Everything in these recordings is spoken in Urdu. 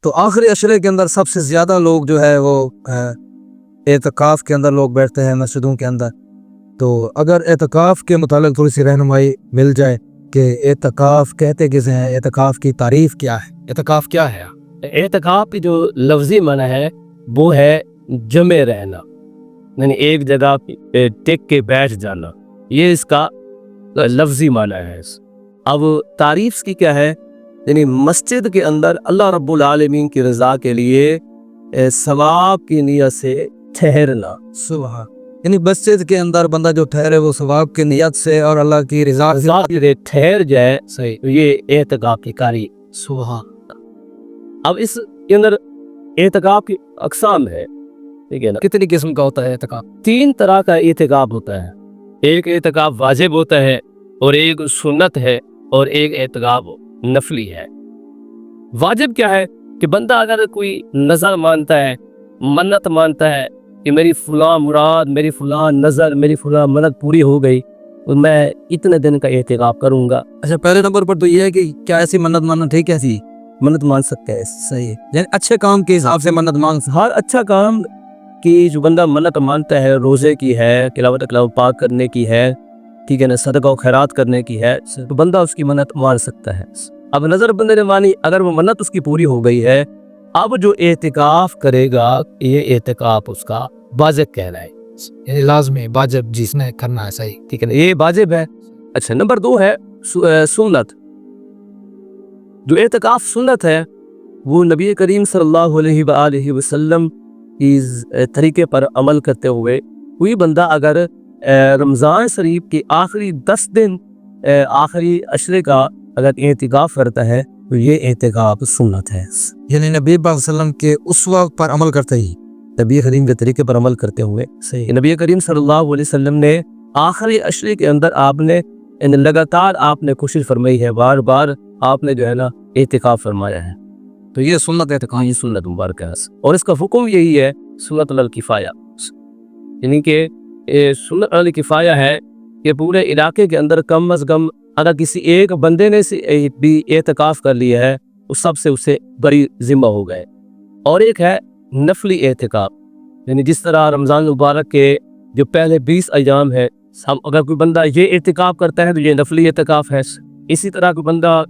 تو آخری عشرے کے اندر سب سے زیادہ لوگ جو ہے وہ اعتکاف کے اندر لوگ بیٹھتے ہیں مسجدوں کے اندر. تو اگر اعتکاف کے متعلق تھوڑی سی رہنمائی مل جائے کہ اعتکاف کہتے کسے ہیں, اعتکاف کی تعریف کیا ہے, اعتکاف کیا ہے؟ اعتکاف کی جو لفظی معنی ہے وہ ہے جمع رہنا, یعنی ایک جگہ پہ ٹک کے بیٹھ جانا, یہ اس کا لفظی معنی ہے. اب تعریف کی کیا ہے؟ یعنی مسجد کے اندر اللہ رب العالمین کی رضا کے لیے ثواب کی نیت سے ٹھہرنا. سبحان. یعنی مسجد کے اندر بندہ جو ٹھہرے وہ ثواب کی نیت سے اور اللہ کی رضا کے لیے ٹھہر جائے, صحیح, یہ اعتکاف کی کاری. سبحان. اب اس کے اندر اعتکاف کی اقسام ہے, ٹھیک ہے نا. کتنی قسم کا ہوتا ہے اعتکاف؟ 3 طرح کا اعتکاف ہوتا ہے. ایک اعتکاف واجب ہوتا ہے, اور ایک سنت ہے, اور ایک اعتکاف نفلی ہے. واجب کیا ہے کہ بندہ اگر کوئی نظر مانتا ہے, منت مانتا ہے کہ میری فلاں مراد, میری فلاں نظر, میری فلاں منت پوری ہو گئی تو میں اتنے دن کا اعتکاف کروں گا. اچھا, پہلے نمبر پر تو یہ ہے کہ کیا ایسی منت ماننا ٹھیک ہے؟ ایسی منت مان سکتا ہے, صحیح ہے, یعنی اچھے کام کے حساب سے منت مان سکتا. ہر اچھا کام کی جو بندہ منت مانتا ہے, روزے کی ہے, تلاوت کلام پاک کرنے کی ہے, ٹھیک ہے نا, صدقہ و خیرات کرنے کی ہے, تو بندہ اس کی منت مان سکتا ہے. اب نظر بندے نے مانی, اگر وہ منت اس کی پوری ہو گئی ہے, اب جو اعتکاف کرے گا یہ اعتکاف اس کا واجب کہلائے, یعنی لازمی واجب جس نے کرنا ہے. صحیح, ٹھیک ہے نا, یہ واجب ہے. اچھا, نمبر 2 ہے سنت. جو اعتکاف سنت ہے وہ نبی کریم صلی اللہ علیہ وآلہ وسلم کی طریقے پر عمل کرتے ہوئے کوئی بندہ اگر رمضان شریف کے آخری 10 دن آخری عشرے کا اگر اعتکاف کرتا ہے تو یہ اعتکاف سنت ہے. یعنی نبی پاک صلی اللہ علیہ وسلم کے اس وقت پر عمل کرتے ہی, نبی کریم کے طریقے پر عمل کرتے ہوئے. صحیح, نبی کریم صلی اللہ علیہ وسلم نے آخری عشرے کے اندر آپ نے لگاتار آپ نے کوشش فرمائی ہے, بار بار آپ نے جو ہے نا اعتکاف فرمایا ہے. تو یہ سنت اعتکاف, یہ سنت مبارک ہے. اور اس کا حکم یہی ہے سنت علی الکفایہ, یعنی کہ سنت علی الکفایہ ہے کہ پورے علاقے کے اندر کم از کم اگر کسی ایک بندے نے بھی اعتکاف کر لیا ہے وہ سب سے اسے بڑی ذمہ ہو گئے. اور ایک ہے نفلی اعتکاف, یعنی جس طرح رمضان مبارک کے جو پہلے 20 ایام ہے, اگر کوئی بندہ یہ اعتکاف کرتا ہے تو یہ نفلی اعتکاف ہے. اسی طرح کوئی بندہ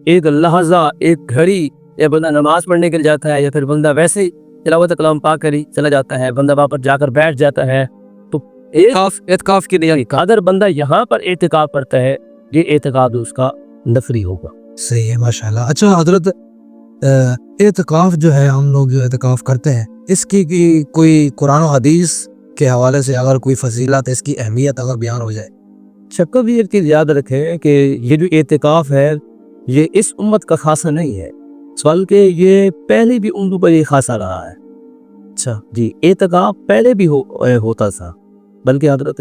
ایک لحظہ, ایک گھڑی, یا بندہ نماز پڑھنے کے لیے جاتا ہے, یا پھر بندہ ویسے ہی تلاوت کلام پاک کر چلا جاتا ہے, بندہ وہاں پر جا کر بیٹھ جاتا ہے, تو اعتکاف کی نیت. اگر بندہ یہاں پر اعتکاف کرتا ہے یہ اعتکاف اس کا نفلی ہوگا. صحیح ہے, ماشاءاللہ. اچھا حضرت, اعتکاف جو ہے ہم لوگ جو اعتکاف کرتے ہیں اس کی کوئی قرآن و حدیث کے حوالے سے اگر کوئی فضیلت, اس کی اہمیت اگر بیان ہو جائے؟ شکل بھی ایک چیز یاد رکھیں کہ یہ جو اعتکاف ہے یہ اس امت کا خاصہ نہیں ہے, بلکہ یہ پہلے بھی امتوں پر یہ خاصہ رہا ہے. اچھا جی, اعتکاف پہلے بھی ہوتا تھا, بلکہ حضرت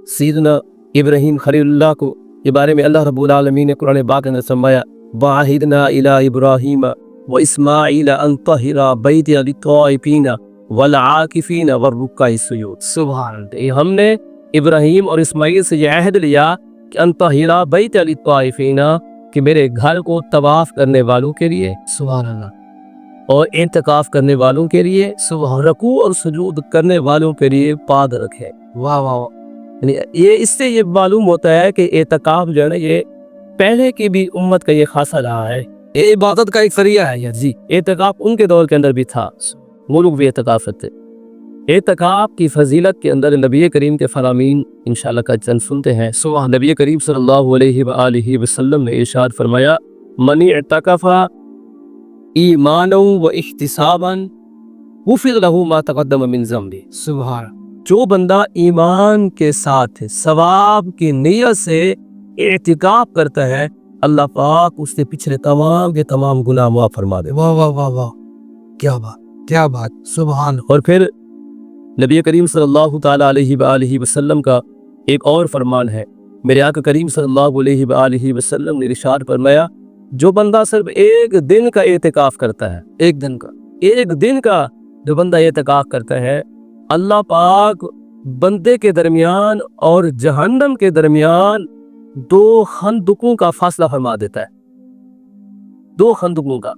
سیدنا ابراہیم خلیل اللہ کو کے بارے میں اللہ رب العالمین نے قرآن پاک میں فرمایا وَعَهِدْنَا إِلَىٰ إِبْرَاهِيمَ وَإِسْمَاعِيلَ أَن طَهِّرَا بَيْتِيَ لِلطَّائِفِينَ وَالْعَاكِفِينَ وَالرُّكَّعِ السُّجُودِ. سبحان اللہ. ہم نے ابراہیم اور اسماعیل سے یہ عہد لیا کہ ان طَهِّرَا بَيْتِيَ لِلطَّائِفِينَ, کہ میرے گھر کو طواف کرنے والوں کے لیے, سبحان اللہ, اور اعتکاف کرنے والوں کے لیے, رکوع اور سجود کرنے والوں کے لیے پاک رکھے. واہ واہ. یہ اس سے یہ معلوم ہوتا ہے کہ اعتکاف جو ہے نا یہ پہلے کی بھی امت کا یہ خاصہ رہا ہے, یہ عبادت کا ایک ذریعہ ہے. جی, اعتکاف ان کے دور کے اندر بھی تھا, وہ لوگ بھی اعتکاف کرتے. اعتکاف کی فضیلت کے اندر نبی کریم کے فرامین انشاءاللہ کا چند سنتے ہیں. نبی کریم صلی اللہ علیہ وآلہ وسلم نے ارشاد فرمایا من اعتکف ایمانا و احتسابا غفر له ما تقدم من ذنبہ. سبحان. جو بندہ ایمان کے ساتھ ثواب کی نیت سے اعتکاف کرتا ہے اللہ پاک اس سے پچھلے تمام کے تمام گناہ معاف فرما دے. واہ واہ واہ واہ, کیا بات, کیا بات, سبحان. اور پھر نبی کریم صلی اللہ تعالی علیہ وآلہ وسلم کا ایک اور فرمان ہے, میرے آقا کریم صلی اللہ علیہ وآلہ وسلم نے ارشاد فرمایا جو بندہ صرف ایک دن کا اعتکاف کرتا ہے, ایک دن کا جو بندہ اعتکاف کرتا ہے, اللہ پاک بندے کے درمیان اور جہنم کے درمیان 2 خندقوں کا فاصلہ فرما دیتا ہے, 2 خندقوں کا.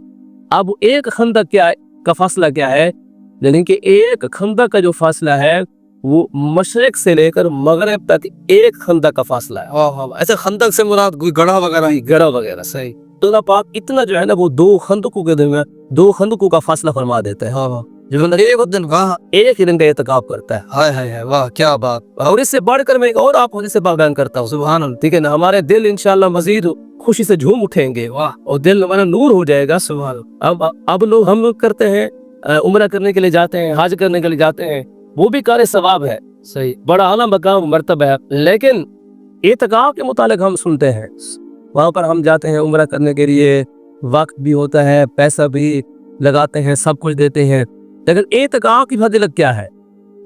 اب ایک خندق کیا کا فاصلہ کیا ہے؟ یعنی کہ ایک خندق کا جو فاصلہ ہے وہ مشرق سے لے کر مغرب تک ایک خندق کا فاصلہ ہے. ایسے خندق سے مراد کوئی گڑھا وغیرہ ہی؟ گڑھا وغیرہ. صحیح. تو اللہ پاک اتنا جو ہے نا وہ دو خندقوں کے درمیان 2 خندقوں کا فاصلہ فرما دیتا ہے. جو بندہ ایک دن کا ایک ہی دن کا اعتکاف کرتا ہے. ہائے ہائے واہ کیا بات. اور اس سے بڑھ کر میں ایک اور آپ کو جیسے بیان کرتا ہوں. سبحان اللہ. ٹھیک ہے نا, ہمارے دل انشاءاللہ مزید خوشی سے جھوم اٹھیں گے. واہ. اور دل ہمارا نور ہو جائے گا. سبحان اللہ. اب لوگ ہم کرتے ہیں عمرہ کرنے کے لیے جاتے ہیں, حج کرنے کے لیے جاتے ہیں, وہ بھی کار ثواب ہے. صحیح. بڑا اعلیٰ مقام مرتبہ ہے. لیکن اعتکاف کے متعلق ہم سنتے ہیں وہاں پر ہم جاتے ہیں عمرہ کرنے کے لیے, وقت بھی ہوتا ہے, پیسہ بھی لگاتے ہیں, سب کچھ دیتے ہیں, لیکن اعتکاف کی فضیلت کیا ہے؟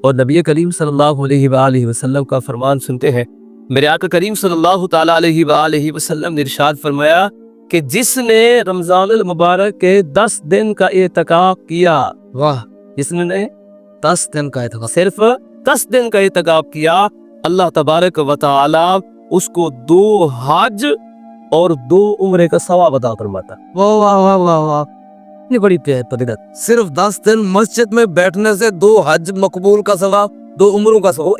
اور نبی کریم صلی اللہ علیہ وآلہ وسلم کا فرمان سنتے ہیں. میرے آقا کریم صلی اللہ تعالی علیہ وآلہ وسلم نے ارشاد فرمایا کہ جس نے رمضان المبارک کے 10 دن کا اعتکاف کیا, واہ, جس نے 10 دن کا اعتکاف, صرف 10 دن کا اعتکاف کیا, اللہ تبارک و تعالی اس کو 2 حج اور 2 عمرے کا ثواب عطا فرماتا. واہ واہ واہ واہ واہ. یہ بڑی فضیلت. صرف 10 دن مسجد میں بیٹھنے سے 2 حج مقبول کا ثواب, 2 عمروں کا ثواب.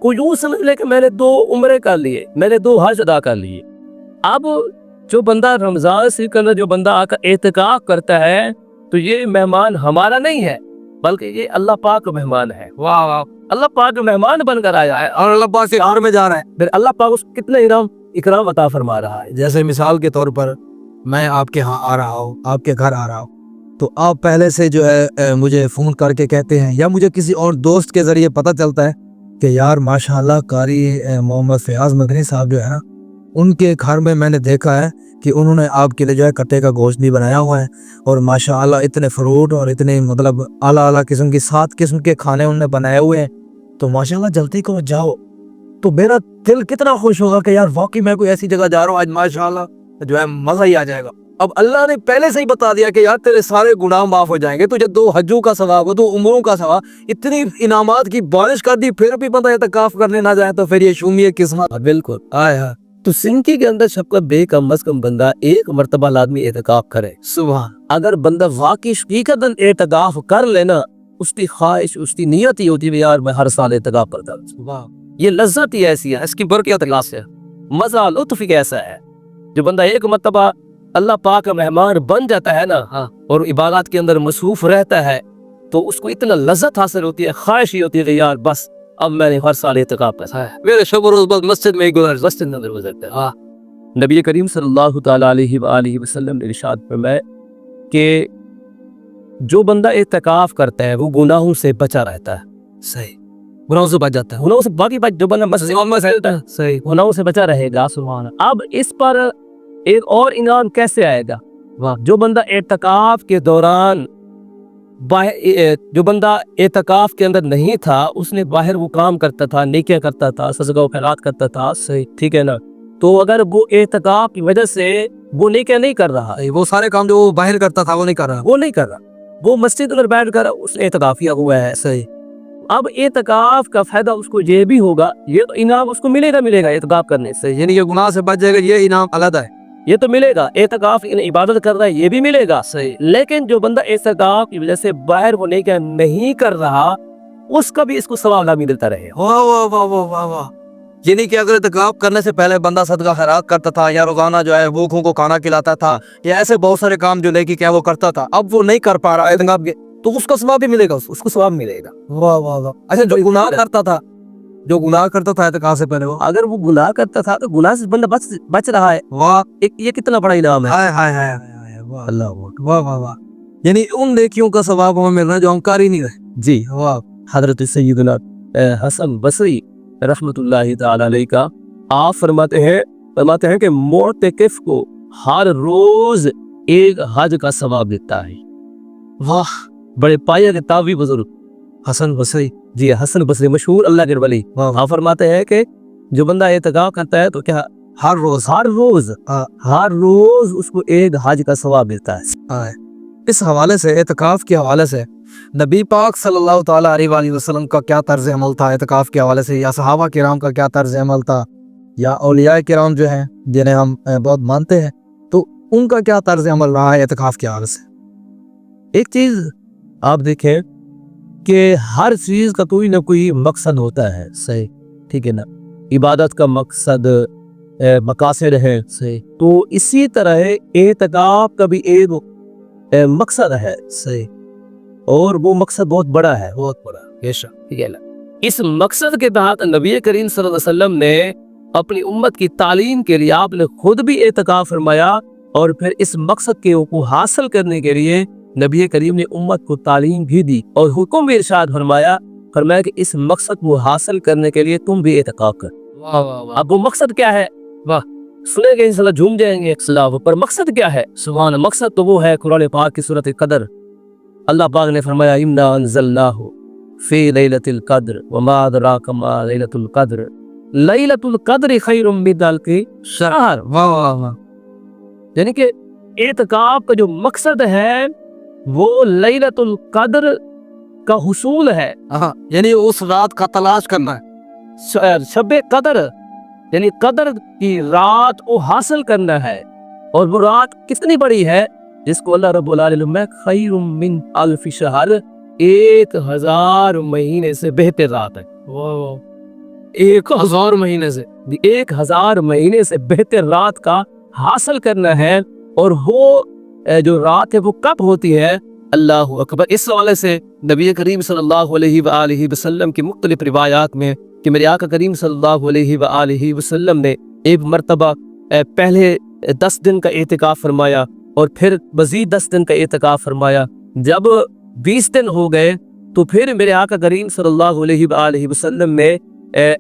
کوئی یوں سمجھ لے کہ میں نے 2 عمرے کر لیے, میں نے 2 حج ادا کر لیے. اب جو بندہ رمضان سے کرنا, جو بندہ آ کر اعتکاف کرتا ہے, تو یہ مہمان ہمارا نہیں ہے بلکہ یہ اللہ پاک کا مہمان ہے. واہ واہ. اللہ پاک کا مہمان بن کر آیا ہے اور اللہ پاک سے گھر میں جا رہا ہے. پھر اللہ پاک اس کو کتنا اکرام عطا فرما رہا ہے. جیسے مثال کے طور پر میں آپ کے ہاں آ رہا ہوں, آپ کے گھر آ رہا ہوں, تو آپ پہلے سے جو ہے مجھے فون کر کے کہتے ہیں, یا مجھے کسی اور دوست کے ذریعے پتہ چلتا ہے کہ یار ماشاءاللہ قاری محمد فیاض مدنی صاحب جو ہے نا, ان کے گھر میں نے دیکھا ہے کہ انہوں نے آپ کے لیے جو ہے کٹے کا گوشت بھی بنایا ہوا ہے, اور ماشاءاللہ اتنے فروٹ اور اتنے مطلب اعلیٰ قسم کی 7 قسم کے کھانے انہوں نے بنائے ہوئے ہیں, تو ماشاءاللہ جلدی کو جاؤ. تو میرا دل کتنا خوش ہوگا کہ یار واقعی میں کوئی ایسی جگہ جا رہا ہوں آج, ماشاءاللہ جو ہے مزہ ہی آ جائے گا. اب اللہ نے پہلے سے ہی بتا دیا کہ یار تیرے سارے گناہ معاف ہو جائیں گے, تجھے 2 حجوں کا ثواب, 2 عمروں کا ثواب, اتنی انعامات کی بارش کر دی, پھر بھی بندہ اعتکاف کرنے نہ جائے تو پھر یہ شومی قسمت. بالکل. آیا تو زندگی کے اندر شب کا بے کم از کم بندہ 1 مرتبہ لازمی اعتکاف کرے. سبحان. اگر بندہ واقعی حقیقتاً اعتکاف کر لینا, اس کی خواہش, اس کی نیت ہی ہوتی ہے یار میں ہر سال اعتکاف کرتا ہوں. یہ لذت ہی ایسی ہے, اس کی برکت ہے, مزہ لطف ہی ایسا ہے. جو بندہ 1 مرتبہ اللہ پاک کا مہمان بن جاتا ہے نا, اور عبادات کے اندر مصروف رہتا ہے, تو اس کو اتنا لذت حاصل ہوتی ہے, خواہش ہی ہوتی ہے کہ یار بس اب میں نے ہر سال اعتکاف کرنا ہے. میرے شب و روز بس مسجد میں گزرتا ہے. نبی کریم صلی اللہ تعالی علیہ وآلہ وسلم نے ارشاد فرمایا کہ جو بندہ اعتکاف کرتا ہے وہ گناہوں سے بچا رہتا ہے. صحیح. گناہوں سے بچ جاتا ہے. گناہوں سے باقی جو بندہ مسجد میں رہتا ہے, صحیح, گناہوں سے بچا رہے گا. سبحان. اب اس پر ایک اور انعام کیسے آئے گا؟ جو بندہ اعتکاف کے دوران جو بندہ اعتکاف کے اندر نہیں تھا, اس نے باہر وہ کام کرتا تھا, نیکیاں کرتا تھا, صدقہ و خیرات کرتا تھا, صحیح, ٹھیک ہے نا, تو اگر وہ اعتکاف کی وجہ سے وہ نیکیاں نہیں کر رہا, وہ سارے کام جو وہ باہر کرتا تھا وہ نہیں کر رہا, وہ مسجد میں بیٹھ کر اس نے اعتکافیہ ہوا ہے. صحیح. اب اعتکاف کا فائدہ اس کو یہ بھی ہوگا, یہ تو انعام اس کو ملے گا اعتکاف کرنے سے. یعنی یہ گناہ سے بچ جائے گا, یہ انعام علیحدہ ہے, یہ تو ملے گا. اعتکاف عبادت کر رہا ہے یہ بھی ملے گا. صحیح. لیکن جو بندہ اعتکاف کی وجہ سے باہر وہ نیکیاں نہیں کر رہا, اس کا بھی اس کو ثواب ملتا رہے. واہ واہ واہ واہ واہ واہ. یعنی کہ اگر اعتکاف کرنے سے پہلے بندہ صدقہ خیرات کرتا تھا, یا روزانہ جو ہے بھوکھوں کو کھانا کھلاتا تھا, یا ایسے بہت سارے کام جو نیکی کیا وہ کرتا تھا, اب وہ نہیں کر پا رہا اعتکاف کے, تو اس کا ثواب بھی ملے گا, اس کو ثواب ملے گا. واہ واہ واہ. اچھا جو گناہ کرتا تھا اعتکاف سے پہلے, وہ اگر وہ گناہ کرتا تھا تو گناہ سے بندہ بچ رہا ہے. واہ, یہ کتنا بڑا انعام ہے. ہائے ہائے ہائے, واہ اللہ, واہ واہ واہ. یعنی ان نیکیوں کا ثواب ہمیں مل رہا ہے جو ہم کر ہی نہیں رہے. جی. واہ. حضرت سیدنا حسن بصری رحمۃ اللہ تعالی علیہ کا آپ فرماتے ہیں کہ معتکف کو ہر روز 1 حج کا ثواب دیتا ہے. واہ. بڑے پایہ کے تابعی بزرگ حسن بصری, جی حسن بصری مشہور اللہ کے ولی, آپ فرماتے ہیں کہ جو بندہ اعتکاف کرتا ہے تو کیا ہر روز اس کو 1 حج کا ثواب ملتا ہے. اس حوالے سے, اعتکاف کے حوالے سے نبی پاک صلی اللہ تعالی علیہ وآلہ وسلم کا کیا طرز عمل تھا اعتکاف کے حوالے سے, یا صحابہ کرام کا کیا طرز عمل تھا, یا اولیاء کرام جو ہیں جنہیں ہم بہت مانتے ہیں, تو ان کا کیا طرز عمل رہا ہے اعتکاف کے حوالے سے؟ ایک چیز آپ دیکھیں کہ ہر چیز کا کوئی نہ کوئی مقصد ہوتا ہے، صحیح، ٹھیک ہے نا، عبادت کا مقصد مقاصد ہے، صحیح، تو اسی طرح اعتکاف کا بھی ایک مقصد ہے، صحیح، اور وہ مقصد بہت بڑا ہے، بہت بڑا، بے شک، ٹھیک ہے نا۔ اس مقصد کے تحت نبی کریم صلی اللہ علیہ وسلم نے اپنی امت کی تعلیم کے لیے آپ نے خود بھی اعتکاف فرمایا، اور پھر اس مقصد کو حاصل کرنے کے لیے نبی کریم نے امت کو تعلیم بھی دی اور حکم بھی ارشاد فرمایا کہ اس مقصد کو حاصل کرنے کے لیے تم بھی اعتکاف کر۔ اب وہ مقصد کیا ہے؟ واہ، سنیں گے انشاءاللہ جھوم جائیں گے اللہ پر۔ مقصد کیا ہے؟ سبحان اللہ، مقصد تو وہ ہے قرآن پاک کی سورۃ قدر۔ اللہ پاک نے فرمایا انا انزلناہ فی لیلۃ القدر وما ادراک ما لیلۃ القدر لیلۃ القدر خیر من الف شہر۔ واہ واہ واہ، یعنی کہ اعتکاف کا جو مقصد ہے وہ لیلۃ القدر کا حصول ہے، یعنی اس رات کا تلاش کرنا ہے، شب قدر یعنی قدر کی رات کو حاصل کرنا ہے، اور وہ رات کتنی بڑی ہے جس کو اللہ رب العالمین میں خیر من الف شہر، 1000 مہینے سے بہتر رات ہے۔ 1000 مہینے سے 1000 مہینے سے بہتر رات کا حاصل کرنا ہے، اور وہ جو رات ہے وہ کب ہوتی ہے؟ اللہ اکبر۔ اس حوالے سے نبی کریم صلی اللہ علیہ وآلہ وسلم کی مختلف روایات میں کہ میرے آقا کریم صلی اللہ علیہ وآلہ وسلم نے ایک مرتبہ پہلے 10 دن کا اعتکاف فرمایا اور پھر مزید 10 دن کا اعتکاف فرمایا۔ جب 20 دن ہو گئے تو پھر میرے آقا کریم صلی اللہ علیہ وآلہ وسلم نے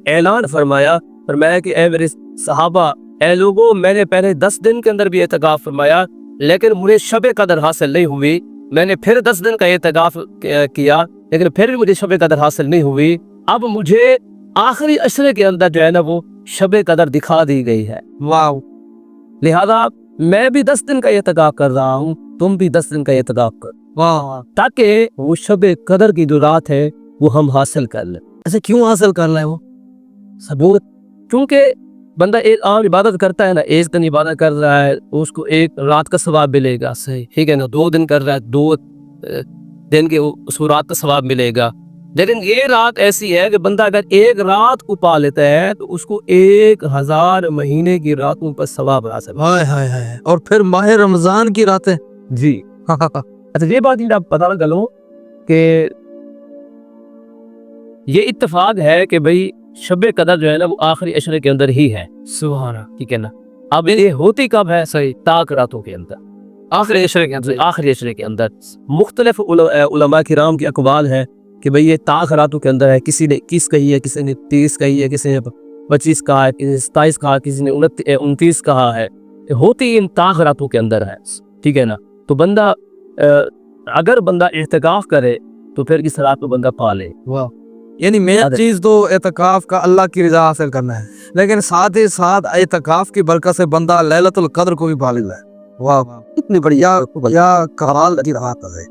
اعلان فرمایا کہ اے میرے صحابہ، اے لوگوں، میں نے پہلے 10 دن کے اندر بھی اعتکاف فرمایا لیکن مجھے شب قدر حاصل نہیں ہوئی، میں نے پھر 10 دن کا اعتکاف کیا لیکن پھر بھی مجھے شب قدر حاصل نہیں ہوئی، اب مجھے آخری عشرے کے اندر جو ہے نا وہ شب قدر دکھا دی گئی ہے۔ واو، لہذا میں بھی 10 دن کا اعتکاف کر رہا ہوں، تم بھی 10 دن کا اعتکاف کر، واہ، تاکہ وہ شب قدر کی جو رات ہے وہ ہم حاصل کر لیں۔ ایسے کیوں حاصل کر رہے ہیں وہ؟ ثبوت، کیونکہ بندہ ایک عام عبادت کرتا ہے نا، ایک دن عبادت کر رہا ہے اس کو ایک رات کا ثواب ملے گا، صحیح، ٹھیک ہے نا، 2 دن کر رہا ہے 2 دن کے اس کو رات کا ثواب ملے گا، لیکن یہ رات ایسی ہے کہ بندہ اگر ایک رات کو پا لیتا ہے تو اس کو 1000 مہینے کی راتوں پر ثواب حاصل۔ ہائے ہائے ہائے، اور پھر ماہ رمضان کی راتیں، جی اچھا، یہ بات آپ پتہ لگا لو کہ یہ اتفاق ہے کہ بھئی شب قدر جو ہے نا وہ آخری عشرے کے اندر ہی ہے، سبحان اللہ، ٹھیک ہے نا۔ اب یہ ہوتی کب ہے؟ صحیح، طاق راتوں کے اندر، آخری عشرے کے اندر، آخری عشرے کے اندر۔ مختلف علماء کرام کی اقوال ہے کہ بھئی یہ طاق راتوں کے اندر ہے، کسی نے 21 کہی ہے، کسی نے 30 کہی ہے، کسی نے 25 کہا ہے، کسی نے 27 کہا، کسی نے 29 کہا ہے، ہوتی ان طاق راتوں کے اندر ہے، ٹھیک ہے نا۔ تو بندہ اگر بندہ اعتکاف کرے تو پھر اس رات کو بندہ پا لے۔ واہ، یعنی مین چیز تو اعتکاف کا اللہ کی رضا حاصل کرنا ہے، لیکن ساتھ ہی ساتھ اعتکاف کی برکت سے بندہ لیلۃ القدر کو بھی پا لیتا ہے۔ واہ، اتنی بڑی یا کمال کی بات ہے۔